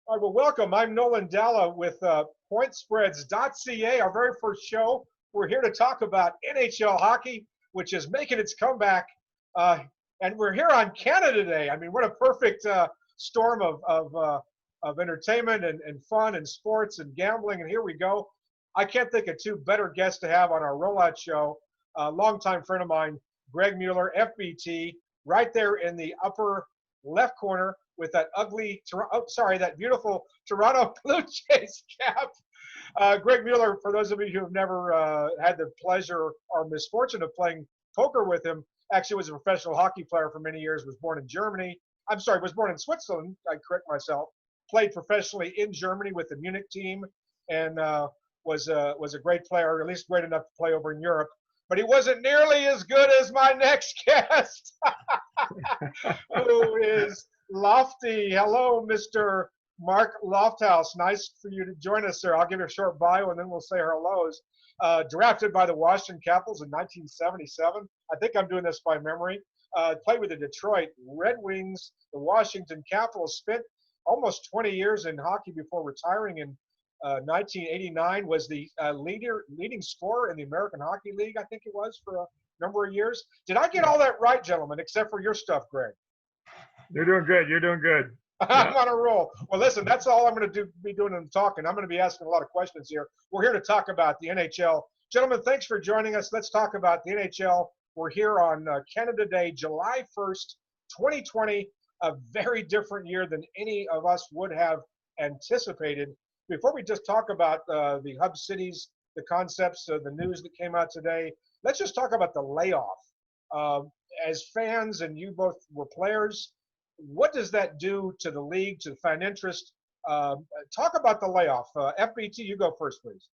All right, well, welcome. I'm Nolan Dalla with pointspreads.ca, our very first show. We're here to talk about NHL hockey, which is making its comeback. And we're here on Canada Day. I mean, what a perfect storm of entertainment and fun and sports and gambling. And here we go. I can't think of two better guests to have on our rollout show. A longtime friend of mine, Greg Mueller, FBT, right there in the upper left corner with that that beautiful Toronto Blue Jays cap. Greg Mueller, for those of you who have never had the pleasure or misfortune of playing poker with him, actually was a professional hockey player for many years, was born in Germany. Was born in Switzerland, I correct myself. Played professionally in Germany with the Munich team and was a great player, or at least great enough to play over in Europe. But he wasn't nearly as good as my next guest, who is Lofty. Hello, Mr. Mark Lofthouse. Nice for you to join us, sir. I'll give you a short bio, and then we'll say our hellos. Drafted by the Washington Capitals in 1977. I think I'm doing this by memory. Played with the Detroit Red Wings, the Washington Capitals. Spent almost 20 years in hockey before retiring in 1989. Was the leading scorer in the American Hockey League, I think it was, for a number of years. Did I get all that right, gentlemen, except for your stuff, Greg? You're doing good. You're doing good. I'm on a roll. Well, listen, that's all I'm going to be doing in the talking. I'm going to be asking a lot of questions here. We're here to talk about the NHL. Gentlemen, thanks for joining us. Let's talk about the NHL. We're here on Canada Day, July 1st, 2020, a very different year than any of us would have anticipated. Before we just talk about the hub cities, the concepts, the news that came out today, let's just talk about the layoff. As fans, and you both were players, what does that do to the league, to the fan interest? Talk about the layoff. FBT, you go first, please.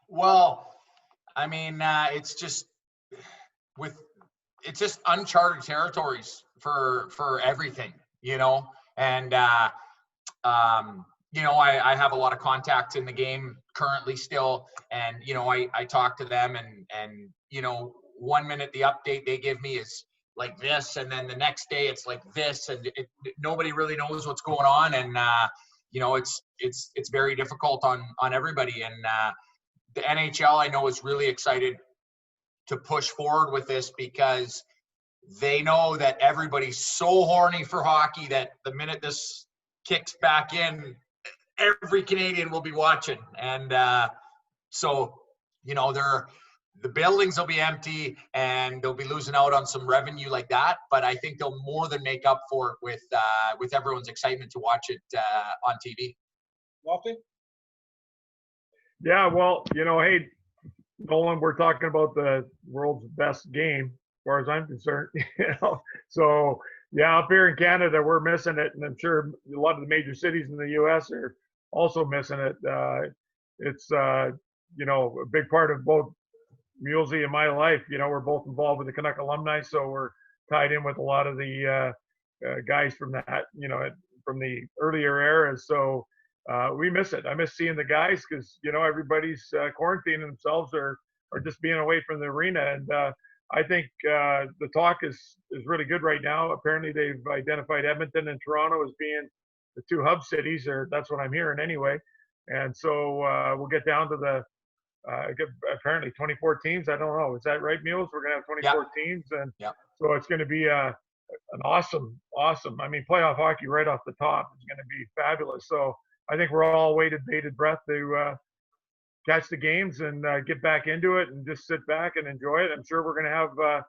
Well, I mean, it's just uncharted territories for everything, you know. And you know, I have a lot of contacts in the game currently still, and you know, I talk to them, and you know, 1 minute the update they give me is like this, and then the next day it's like this, and nobody really knows what's going on, and you know, it's very difficult on everybody. And the NHL, I know, is really excited to push forward with this because they know that everybody's so horny for hockey that the minute this kicks back in, every Canadian will be watching. And so, you know, the buildings will be empty and they'll be losing out on some revenue like that, but I think they'll more than make up for it with everyone's excitement to watch it on TV. Lofty? Yeah, well, you know, hey, Nolan, we're talking about the world's best game, as far as I'm concerned. You know, so yeah, up here in Canada, we're missing it, and I'm sure a lot of the major cities in the U.S. are also missing it. It's you know, a big part of both Mulesy and my life. You know, we're both involved with the Canuck alumni, so we're tied in with a lot of the guys from that, you know, from the earlier eras. So we miss it. I miss seeing the guys because, you know, everybody's quarantining themselves or just being away from the arena. And I think the talk is really good right now. Apparently, they've identified Edmonton and Toronto as being the two hub cities, or that's what I'm hearing anyway. And so we'll get down to the apparently 24 teams. I don't know. Is that right, Mules? We're going to have 24 teams. And so it's going to be an awesome, I mean, playoff hockey right off the top is going to be fabulous. So I think we're all waited bated breath to catch the games and get back into it and just sit back and enjoy it. I'm sure we're going to have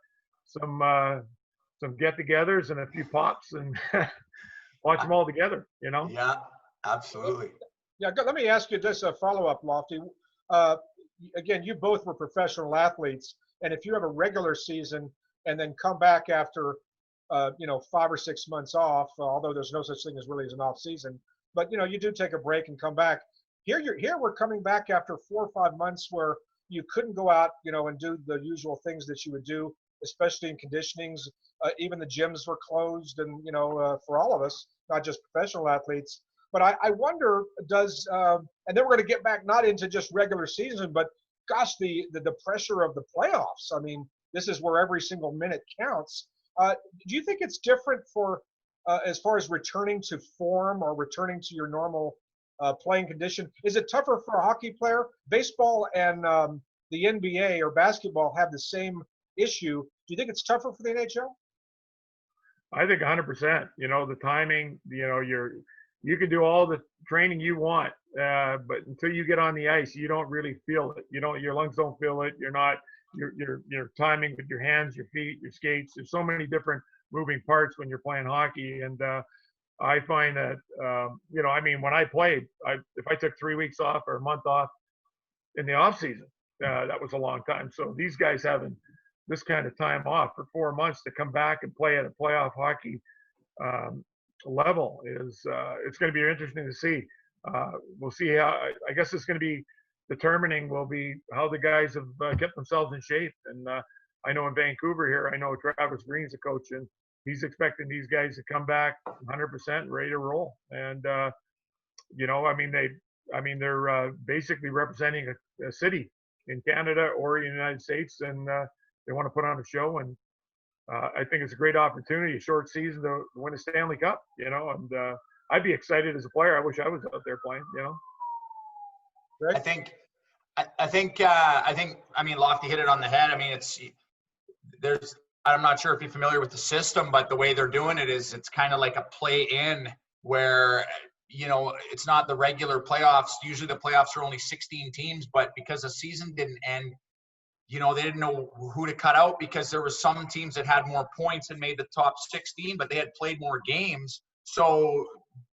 some get-togethers and a few pops and watch them all together, you know? Yeah, absolutely. Yeah, let me ask you just a follow-up, Lofty. Again, you both were professional athletes, and if you have a regular season and then come back after, you know, 5 or 6 months off, although there's no such thing as really as an off season, but you know, you do take a break and come back. Here we're coming back after 4 or 5 months where you couldn't go out, you know, and do the usual things that you would do, especially in conditionings. Even the gyms were closed, and you know, for all of us, not just professional athletes. But I wonder, does and then we're going to get back not into just regular season, but gosh, the pressure of the playoffs. I mean, this is where every single minute counts. Do you think it's different for as far as returning to form or returning to your normal playing condition? Is it tougher for a hockey player? Baseball and the NBA or basketball have the same issue. Do you think it's tougher for the NHL? I think 100%. You know, the timing. You know, you can do all the training you want, but until you get on the ice, you don't really feel it. You know, your lungs don't feel it. You're timing with your hands, your feet, your skates. There's so many different moving parts when you're playing hockey, and I find that you know, I mean, when I played, if I took 3 weeks off or a month off in the off season, that was a long time. So these guys having this kind of time off for 4 months to come back and play at a playoff hockey level is it's going to be interesting to see. We'll see how. I guess it's going to be determining will be how the guys have kept themselves in shape. And I know in Vancouver here, I know Travis Green's the coach, and he's expecting these guys to come back 100% ready to roll. And you know, I mean, they're basically representing a city in Canada or in the United States, and they want to put on a show. And I think it's a great opportunity, a short season to win a Stanley Cup, you know, and I'd be excited as a player. I wish I was out there playing, you know. I think, I mean, Lofty hit it on the head. I mean, I'm not sure if you're familiar with the system, but the way they're doing it is it's kind of like a play-in where, you know, it's not the regular playoffs. Usually the playoffs are only 16 teams, but because the season didn't end, you know, they didn't know who to cut out because there were some teams that had more points and made the top 16, but they had played more games. So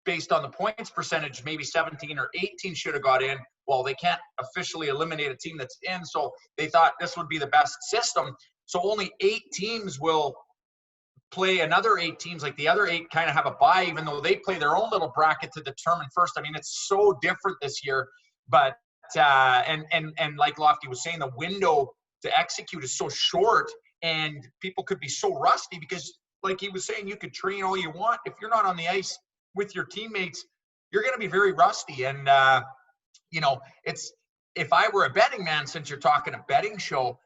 based on the points percentage, maybe 17 or 18 should have got in. Well, they can't officially eliminate a team that's in. So they thought this would be the best system. So only 8 teams will play another 8 teams. Like the other 8 kind of have a bye, even though they play their own little bracket to determine first. I mean, it's so different this year. But and like Lofty was saying, the window to execute is so short, and people could be so rusty because, like he was saying, you could train all you want. If you're not on the ice with your teammates, you're going to be very rusty. And you know, if I were a betting man, since you're talking a betting show,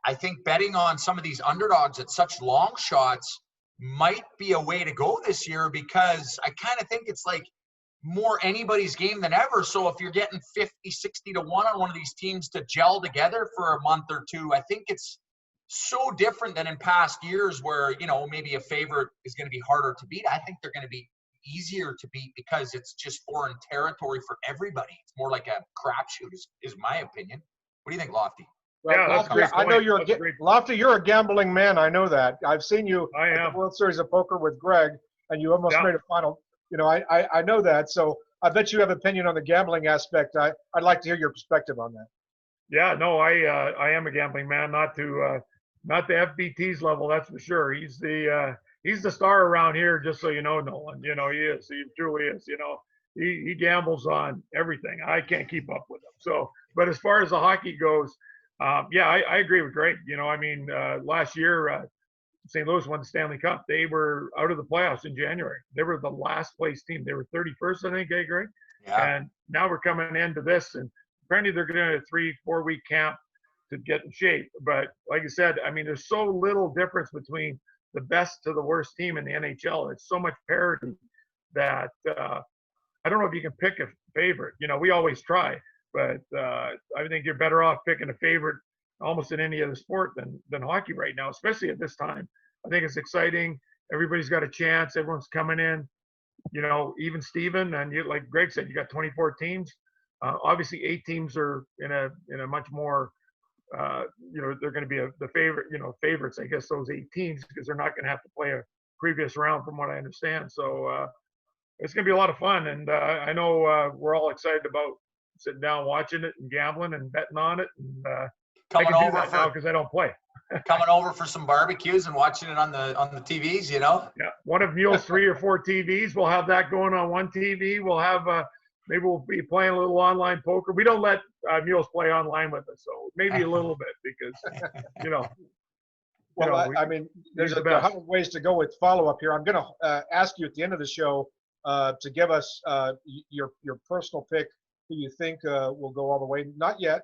I think betting on some of these underdogs at such long shots might be a way to go this year, because I kind of think it's like more anybody's game than ever. So if you're getting 50, 60 to 1 on one of these teams to gel together for a month or two, I think it's so different than in past years where, you know, maybe a favorite is going to be harder to beat. I think they're going to be easier to beat because it's just foreign territory for everybody. It's more like a crapshoot is my opinion. What do you think, Lofty? Well, Yeah, that's a great I know point. Lofty, you're a gambling man. I know that. I've seen you I at am. the World Series of Poker with Greg, and you almost made a final. You know, I know that. So I bet you have an opinion on the gambling aspect. I'd like to hear your perspective on that. Yeah, no, I am a gambling man, not the FBT's level, that's for sure. He's the star around here, just so you know, Nolan. You know, he truly is. You know, he gambles on everything. I can't keep up with him. So, but as far as the hockey goes, yeah, I agree with Greg. You know, I mean, last year St. Louis won the Stanley Cup. They were out of the playoffs in January. They were the last place team. They were 31st, I think, Greg? Yeah. And now we're coming into this, and apparently they're going to a 3-4 week camp to get in shape. But like I said, I mean, there's so little difference between the best to the worst team in the NHL. It's so much parity that I don't know if you can pick a favorite. You know, we always try, but I think you're better off picking a favorite almost in any other sport than hockey right now, especially at this time. I think it's exciting. Everybody's got a chance. Everyone's coming in. You know, even Steven, and you, like Greg said, you got 24 teams. Obviously, 8 teams are in a much more, you know, they're going to be the favorite, you know, favorites, I guess, those 8 teams, because they're not going to have to play a previous round, from what I understand. So it's going to be a lot of fun, and I know we're all excited about sitting down watching it and gambling and betting on it. And I can do that now because I don't play. Coming over for some barbecues and watching it on the TVs, you know? Yeah, one of Mule's 3 or 4 TVs. We'll have that going on one TV. We'll have maybe we'll be playing a little online poker. We don't let Mules play online with us, so maybe a little bit, because you know. Well, I mean, there's a 100 ways to go with follow-up here. I'm going to ask you at the end of the show to give us your personal pick, who you think will go all the way. Not yet.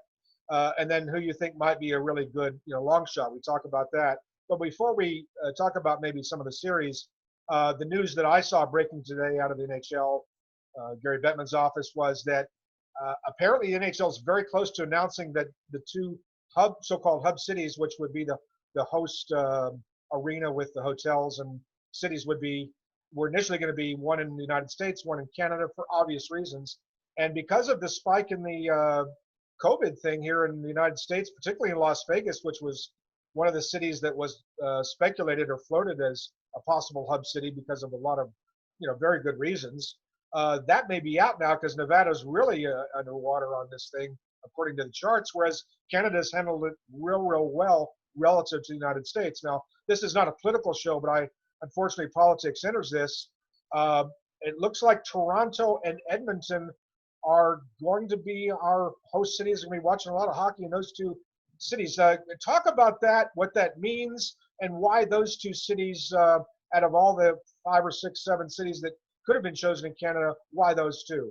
And then who you think might be a really good, you know, long shot. We talk about that. But before we talk about maybe some of the series, the news that I saw breaking today out of the NHL, Gary Bettman's office, was that apparently the NHL is very close to announcing that the two so-called hub cities, which would be the host arena with the hotels and cities, were initially going to be one in the United States, one in Canada, for obvious reasons. And because of the spike in the COVID thing here in the United States, particularly in Las Vegas, which was one of the cities that was speculated or floated as a possible hub city because of a lot of, very good reasons, that may be out now because Nevada's really underwater on this thing, according to the charts, whereas Canada's handled it real well relative to the United States. Now, this is not a political show, but unfortunately, politics enters this. It looks like Toronto and Edmonton are going to be our host cities, and we're watching a lot of hockey in those two cities. Talk about that, what that means, and why those two cities, out of all the 5 or 6, 7 cities that could have been chosen in Canada, why those two?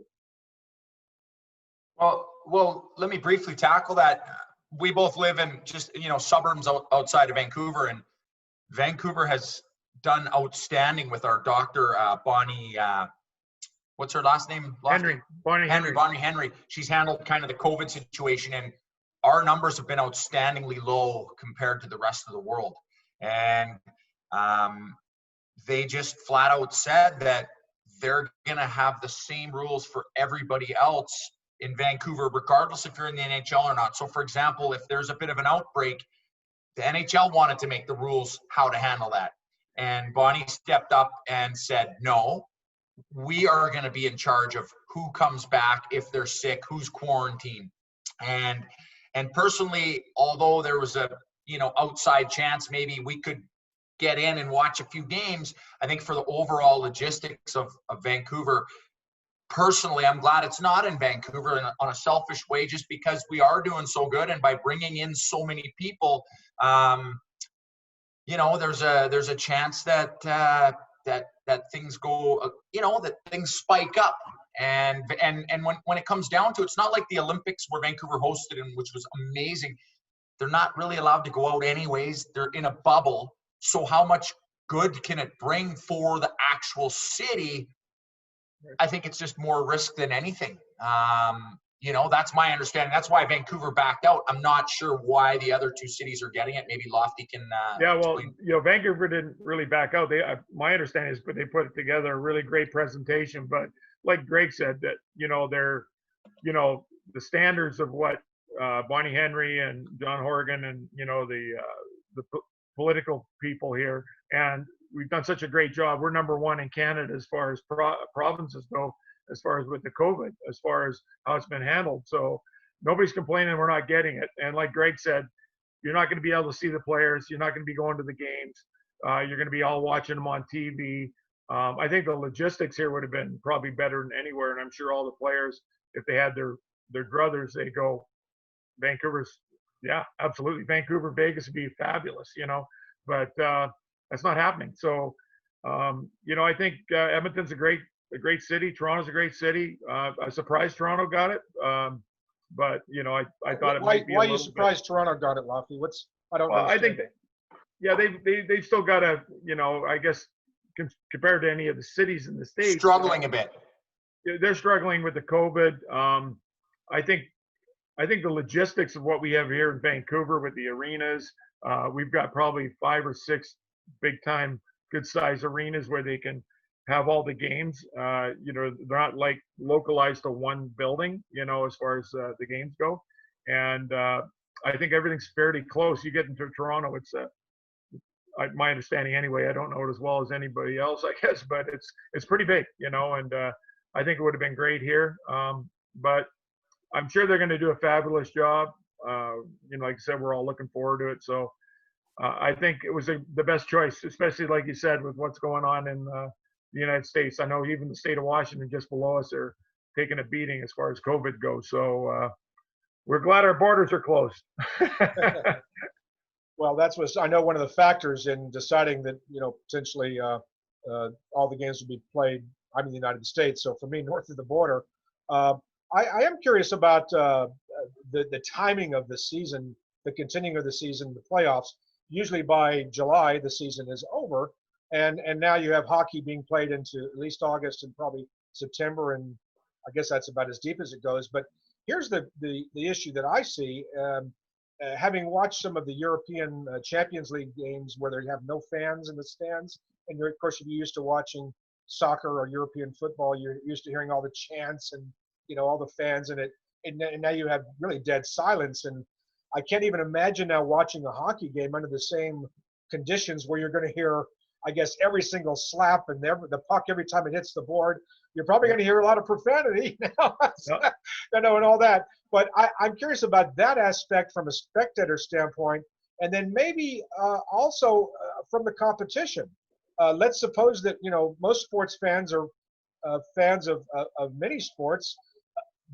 Well, let me briefly tackle that. We both live in just, suburbs outside of Vancouver, and Vancouver has done outstanding with our doctor, Bonnie, what's her last name? Bonnie Henry. She's handled kind of the COVID situation, and our numbers have been outstandingly low compared to the rest of the world. And they just flat out said that they're going to have the same rules for everybody else in Vancouver, regardless if you're in the NHL or not. So, for example, if there's a bit of an outbreak, the NHL wanted to make the rules how to handle that. And Bonnie stepped up and said, no, we are going to be in charge of who comes back if they're sick, who's quarantined. And personally, although there was a, outside chance maybe we could get in and watch a few games, I think for the overall logistics of Vancouver, personally, I'm glad it's not in Vancouver on a selfish way, just because we are doing so good. And by bringing in so many people, there's a chance that things go, that things spike up. And when it comes down to it, it's not like the Olympics where Vancouver hosted, and which was amazing. They're not really allowed to go out anyways. They're in a bubble. So how much good can it bring for the actual city? I think it's just more risk than anything. That's my understanding. That's why Vancouver backed out. I'm not sure why the other two cities are getting it. Maybe Lofty can. Explain. Vancouver didn't really back out. My understanding is, but they put together a really great presentation. But like Greg said, that they're, the standards of what Bonnie Henry and John Horgan and the political people here, and we've done such a great job. We're number 1 in Canada as far as provinces go, as far as with the COVID, as far as how it's been handled. So nobody's complaining we're not getting it. And like Greg said, you're not going to be able to see the players. You're not going to be going to the games. You're going to be all watching them on TV. I think the logistics here would have been probably better than anywhere. And I'm sure all the players, if they had their druthers, they go, Vancouver's, yeah, absolutely. Vancouver, Vegas would be fabulous, but that's not happening. So, I think Edmonton's a great city. Toronto's a great city. I surprised Toronto got it, but I thought it might be. Why are you surprised Toronto got it, Lofty? I don't know. I think they've still got to, I guess compared to any of the cities in the States, struggling a bit. They're struggling with the COVID. I think the logistics of what we have here in Vancouver with the arenas, we've got probably 5 or 6 big time, good size arenas where they can have all the games. They're not like localized to one building, as far as the games go. And I think everything's fairly close. You get into Toronto, it's my understanding anyway. I don't know it as well as anybody else, I guess, but it's pretty big, and I think it would have been great here. But I'm sure they're going to do a fabulous job. Like I said, we're all looking forward to it. So I think it was the best choice, especially like you said, with what's going on in the United States. I know even the state of Washington just below us are taking a beating as far as COVID goes. So we're glad our borders are closed. Well, I know one of the factors in deciding that, potentially all the games would be played. I'm in the United States. So for me, north of the border, I am curious about the timing of the season, the continuing of the season, the playoffs. Usually by July, the season is over. and now you have hockey being played into at least August and probably September, and I guess that's about as deep as it goes. But here's the issue that I see. Having watched some of the European Champions League games where they have no fans in the stands, and you're, of course, if you're used to watching soccer or European football, you're used to hearing all the chants and all the fans in it, and now you have really dead silence. And I can't even imagine now watching a hockey game under the same conditions where you're going to hear, I guess, every single slap and the puck every time it hits the board. You're probably going to hear a lot of profanity now, and all that. But I'm curious about that aspect from a spectator standpoint, and then maybe also from the competition. Let's suppose that most sports fans are fans of many sports.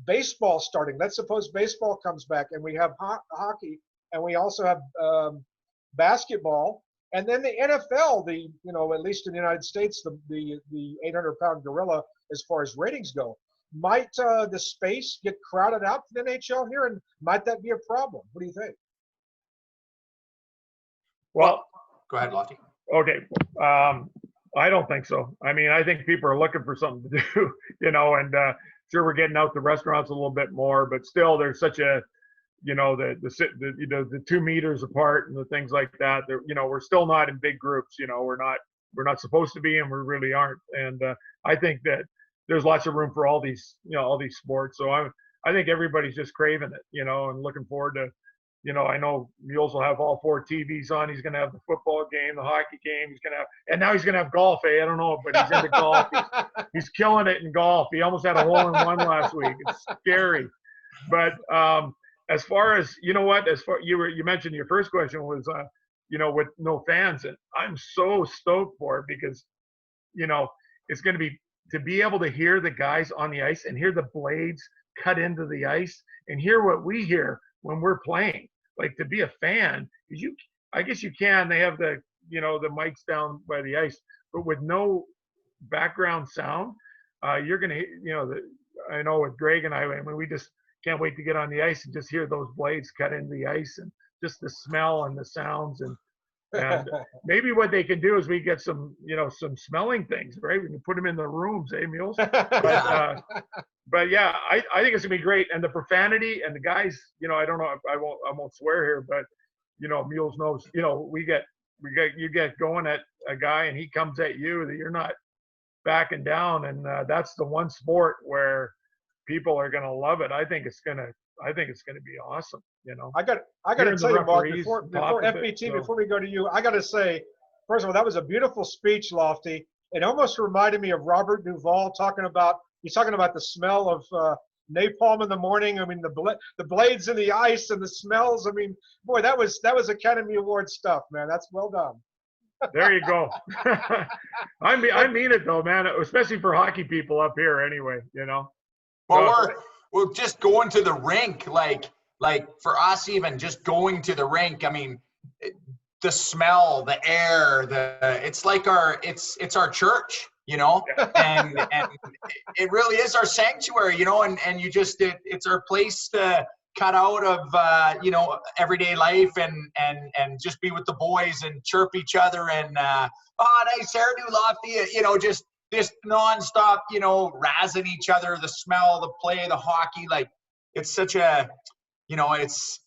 Baseball starting. Let's suppose baseball comes back, and we have hockey, and we also have basketball. And then the NFL, at least in the United States, the 800-pound gorilla as far as ratings go. Might the space get crowded out for the NHL here, and might that be a problem? What do you think? Well, go ahead, Lofty. Okay. I don't think so. I mean, I think people are looking for something to do, and sure, we're getting out to restaurants a little bit more, but still there's such a, the 2 meters apart and the things like that. We're still not in big groups. We're not supposed to be, and we really aren't. And I think that there's lots of room for all these sports. So I think everybody's just craving it, and looking forward to, I know Mules will have all 4 TVs on. He's going to have the football game, the hockey game. And now he's going to have golf. I don't know, but he's into golf. He's killing it in golf. He almost had a hole-in-one last week. It's scary. But as far as, you mentioned your first question was, with no fans, and I'm so stoked for it because, it's going to be able to hear the guys on the ice and hear the blades cut into the ice and hear what we hear when we're playing. Like, to be a fan, because I guess you can. They have the mics down by the ice, but with no background sound, you're gonna I know with Greg and I mean, we just can't wait to get on the ice and just hear those blades cut into the ice and just the smell and the sounds and maybe what they can do is we get some smelling things, right? We can put them in the rooms, Mules? But yeah, I think it's gonna be great. And the profanity and the guys, I don't know, I won't swear here, but Mules knows, you get going at a guy and he comes at you, that you're not backing down, and that's the one sport where people are gonna love it. I think it's gonna be awesome. I got to tell you, Mark, before FBT, before we go to you, I got to say, first of all, that was a beautiful speech, Lofty. It almost reminded me of Robert Duvall he's talking about the smell of napalm in the morning. I mean, the blades in the ice and the smells. I mean, boy, that was Academy Award stuff, man. That's well done. There you go. I mean it though, man, especially for hockey people up here anyway, Well, we're just going to the rink, like for us, even just going to the rink. I mean, the smell, the air, it's like it's our church, and it really is our sanctuary, and you just it's our place to cut out of everyday life and just be with the boys and chirp each other and nice hairdo, Lofty, just nonstop, razzing each other, the smell, the play, the hockey. Like, it's such a, it's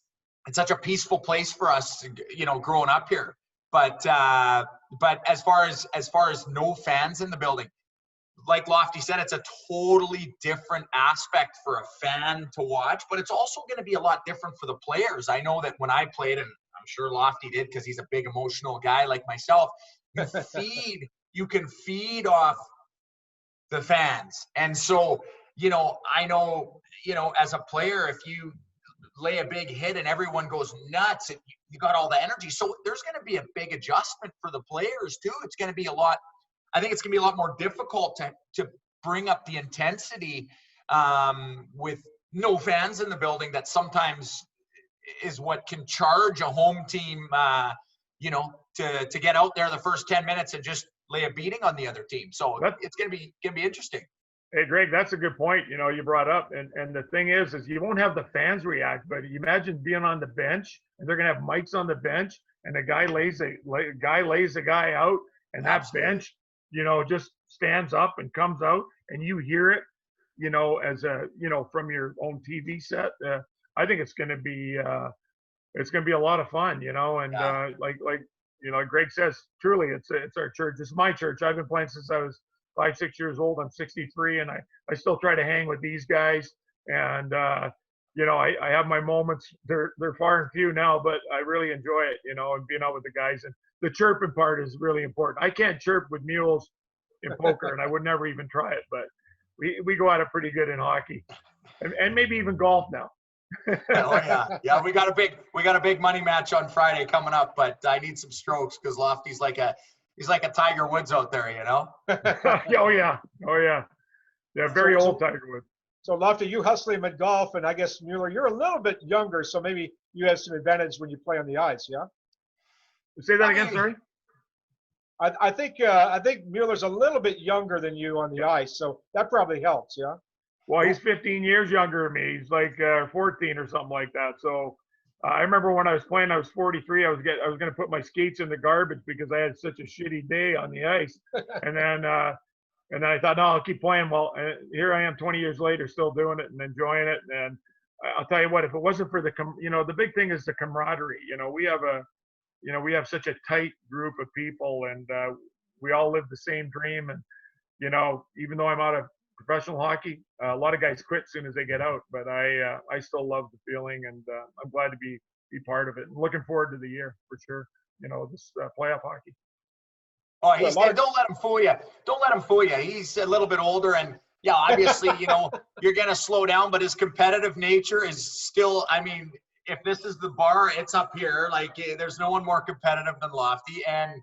such a peaceful place for us, growing up here. But as far as no fans in the building, like Lofty said, it's a totally different aspect for a fan to watch, but it's also going to be a lot different for the players. I know that when I played, and I'm sure Lofty did because he's a big emotional guy like myself, you can feed off the fans. And so, I know, as a player, if you lay a big hit and everyone goes nuts, you got all the energy. So there's going to be a big adjustment for the players too. It's going to be I think it's going to be a lot more difficult to bring up the intensity with no fans in the building. That sometimes is what can charge a home team, to get out there the first 10 minutes and just lay a beating on the other team. So it's going to be interesting. Hey, Greg, that's a good point, you brought up. And the thing is you won't have the fans react, but you imagine being on the bench and they're going to have mics on the bench and the guy lays the guy out and that Absolutely. bench, just stands up and comes out, and you hear it, as from your own TV set. I think it's going to be a lot of fun, and Yeah. like Greg says, truly, it's our church. It's my church. I've been playing since I was 5-6 years old. I'm 63, and I still try to hang with these guys. And I have my moments. They're far and few now, but I really enjoy it, and being out with the guys. And the chirping part is really important. I can't chirp with mules in poker, and I would never even try it. But we go at it pretty good in hockey, and maybe even golf now. Oh yeah. We got a big money match on Friday coming up, but I need some strokes because Lofty's like a Tiger Woods out there, Oh yeah. Yeah, very old Tiger Woods. So Lofty, you hustle him at golf, and I guess Mueller, you're a little bit younger, so maybe you have some advantage when you play on the ice, yeah? Say that again, sorry? I think Mueller's a little bit younger than you on the ice, so that probably helps, yeah? Well, he's 15 years younger than me. He's like 14 or something like that. So I remember when I was playing, I was 43. I was going to put my skates in the garbage because I had such a shitty day on the ice. And then I thought, no, I'll keep playing. Well, here I am 20 years later, still doing it and enjoying it. And I'll tell you what, if it wasn't for the big thing is the camaraderie. We have such a tight group of people, and we all live the same dream. And even though I'm out of professional hockey, a lot of guys quit as soon as they get out, but I still love the feeling, and I'm glad to be part of it. I'm looking forward to the year for sure. This playoff hockey. Oh, don't let him fool you. Don't let him fool you. He's a little bit older, and yeah, obviously, you're gonna slow down, but his competitive nature is still. I mean, if this is the bar, it's up here. Like, there's no one more competitive than Lofty, and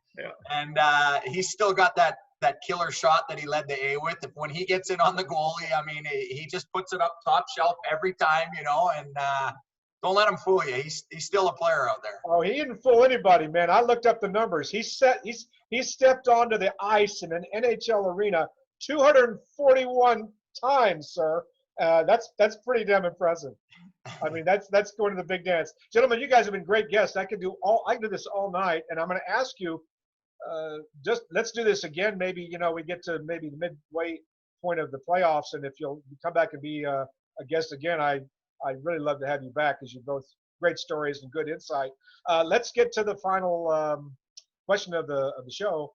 he's still got that killer shot that he led the A with. When he gets in on the goalie, I mean, he just puts it up top shelf every time, and don't let him fool you. He's still a player out there. Oh, he didn't fool anybody, man. I looked up the numbers. He stepped onto the ice in an NHL arena 241 times, sir. That's pretty damn impressive. I mean, that's going to the big dance. Gentlemen, you guys have been great guests. I can do this all night, and I'm going to ask you, just let's do this again. Maybe we get to maybe the midway point of the playoffs, and if you'll come back and be a guest again, I'd really love to have you back, because you're both great stories and good insight. Let's get to the final question of the show.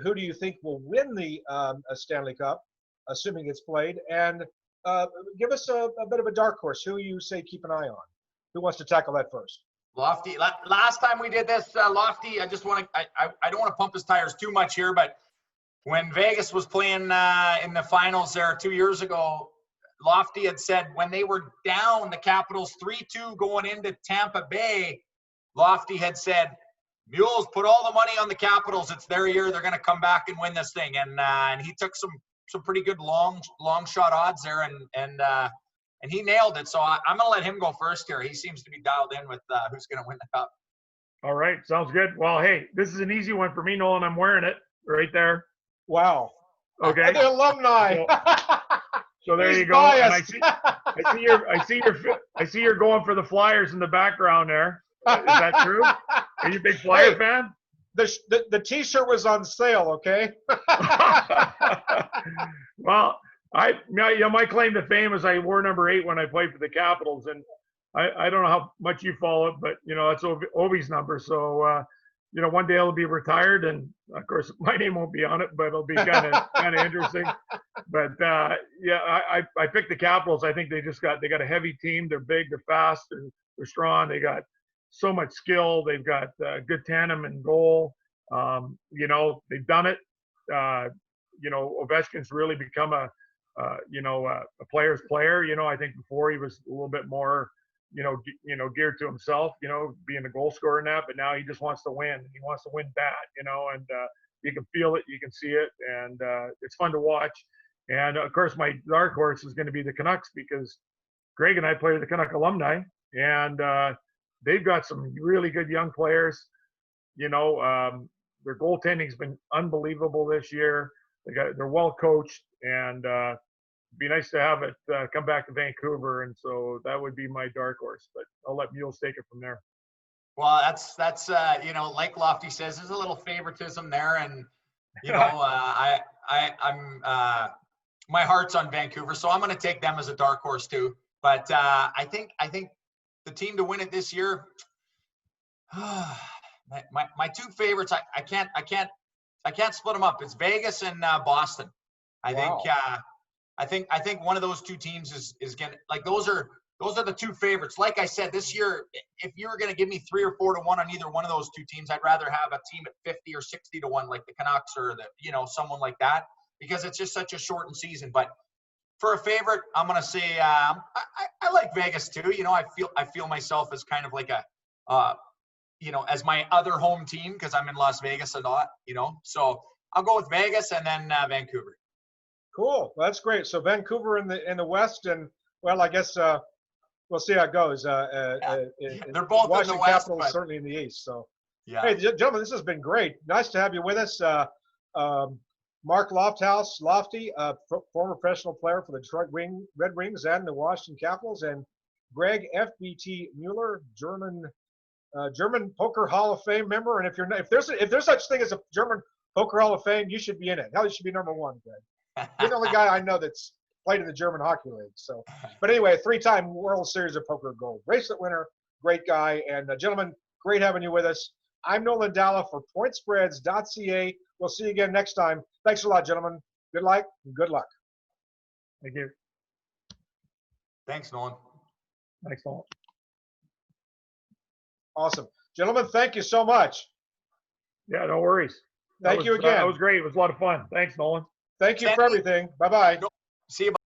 Who do you think will win the Stanley Cup, assuming it's played? And give us a bit of a dark horse. Who you say keep an eye on? Who wants to tackle that first? Lofty, last time we did this, Lofty, I don't want to pump his tires too much here, but when Vegas was playing in the finals there 2 years ago, Lofty had said when they were down, the Capitals 3-2 going into Tampa Bay, Lofty had said, Mules, put all the money on the Capitals. It's their year. They're going to come back and win this thing. And he took some pretty good long shot odds there, and he nailed it. So I'm going to let him go first here. He seems to be dialed in with who's going to win the cup. All right. Sounds good. Well, hey, this is an easy one for me, Nolan. I'm wearing it right there. Wow. Okay. The alumni. So there He's you go. biased. And I see you're going for the Flyers in the background there. Is that true? Are you a big Flyer fan? The T-shirt was on sale. Okay. Well, my claim to fame is I wore number 8 when I played for the Capitals, and I don't know how much you follow it, but that's Ovi's number. So one day I'll be retired, and of course my name won't be on it, but it'll be kind of interesting. But I picked the Capitals. I think they got a heavy team. They're big, they're fast, they're strong. They got so much skill. They've got good tandem and goal. They've done it. Ovechkin's really become a player's player. I think before he was a little bit more, geared to himself, being a goal scorer and that, but now he just wants to win. He wants to win bad, and you can feel it, you can see it, and it's fun to watch. And of course, my dark horse is going to be the Canucks, because Greg and I play the Canuck alumni, and they've got some really good young players. Their goaltending's been unbelievable this year. They're well coached, and it'd be nice to have it come back to Vancouver, and so that would be my dark horse. But I'll let Mules take it from there. Well, that's like Lofty says, there's a little favoritism there, and You know, I'm my heart's on Vancouver, so I'm going to take them as a dark horse too. But I think the team to win it this year, my two favorites, I can't split them up. It's Vegas and Boston. Wow. I think one of those two teams is gonna, like, those are the two favorites. Like I said, this year, if you were gonna give me 3 or 4 to 1 on either one of those two teams, I'd rather have a team at 50 or 60 to 1, like the Canucks or someone like that, because it's just such a shortened season. But for a favorite, I'm gonna say I like Vegas too. You know, I feel myself as kind of like a as my other home team, because I'm in Las Vegas a lot. So I'll go with Vegas and then Vancouver. Cool. Well, that's great. So Vancouver in the West, and well, I guess we'll see how it goes. They're both Washington in the West, Capitals but certainly in the East. So, yeah. hey, gentlemen, this has been great. Nice to have you with us. Mark Lofty, former professional player for the Detroit Red Wings and the Washington Capitals, and Greg FBT Mueller, German Poker Hall of Fame member. And if there's such thing as a German Poker Hall of Fame, you should be in it. Hell, you should be number 1, Greg. You're the only guy I know that's played in the German Hockey League. So, but anyway, 3-time World Series of Poker Gold bracelet winner, great guy. And gentlemen, great having you with us. I'm Nolan Dalla for pointspreads.ca. We'll see you again next time. Thanks a lot, gentlemen. Good luck and good luck. Thank you. Thanks, Nolan. Thanks, Nolan. Awesome. Gentlemen, thank you so much. Yeah, no worries. Thank you again. That was great. It was a lot of fun. Thanks, Nolan. Thank you for everything. Bye-bye. See you.